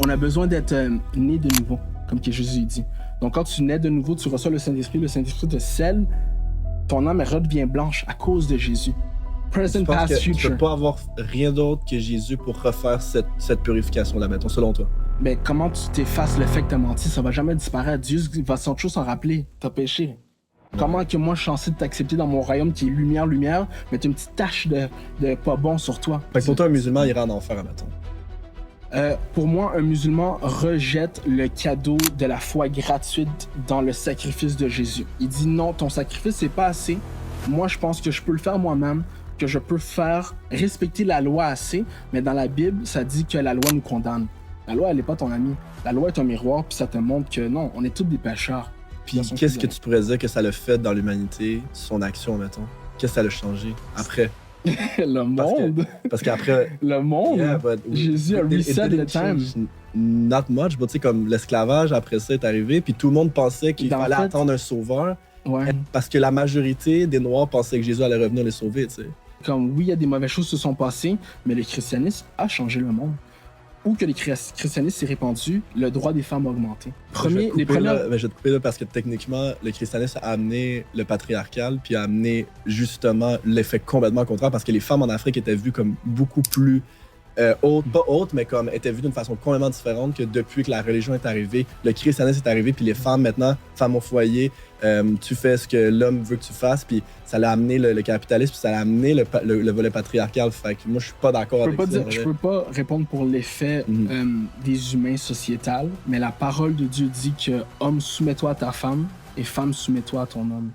On a besoin d'être né de nouveau, comme que Jésus dit. Donc, quand tu nais de nouveau, tu reçois le Saint-Esprit te scelle, ton âme redevient blanche à cause de Jésus. Present, past, Tu future. peux pas avoir rien d'autre que Jésus pour refaire cette purification-là, mettons, selon toi. Mais comment tu t'effaces le fait que t'as menti? Ça va jamais disparaître. Dieu va toujours s'en rappeler. T'as péché. Comment que moi je suis censé t'accepter dans mon royaume qui est lumière, mais t'as une petite tache de pas bon sur toi? Fait que pour toi, un musulman ira en enfer, mettons. Pour moi, un musulman rejette le cadeau de la foi gratuite dans le sacrifice de Jésus. Il dit non, ton sacrifice c'est pas assez. Moi, je pense que je peux le faire moi-même, que je peux faire respecter la loi assez, mais dans la Bible, ça dit que la loi nous condamne. La loi, elle est pas ton ami. La loi est un miroir, puis ça te montre que non, on est tous des pécheurs. Puis qu'est-ce que tu pourrais dire que ça l'a fait dans l'humanité, son action, mettons? Qu'est-ce que ça l'a changé après? Le monde! Parce qu'après... Le monde! Yeah, Jésus a reset le time. Not much, but tu sais, comme l'esclavage, après ça, est arrivé, puis tout le monde pensait qu'il fallait attendre un sauveur, parce que la majorité des Noirs pensaient que Jésus allait revenir les sauver, tu sais. Comme oui, il y a des mauvaises choses qui se sont passées, mais le christianisme a changé le monde. Où que le christianisme s'est répandu, le droit des femmes a augmenté. Je vais te couper là parce que techniquement, le christianisme a amené le patriarcal, puis a amené justement l'effet complètement contraire, parce que les femmes en Afrique étaient vues comme beaucoup plus hautes, pas hautes, mais comme étaient vues d'une façon complètement différente que depuis que la religion est arrivée, le christianisme est arrivé, puis les femmes maintenant, femmes au foyer, tu fais ce que l'homme veut que tu fasses, puis ça l'a amené le capitalisme, puis ça l'a amené le volet patriarcal. Fait que moi, je suis pas d'accord avec ça. Je peux pas répondre pour l'effet des humains sociétal, mais la parole de Dieu dit que homme, soumets-toi à ta femme et femme, soumets-toi à ton homme.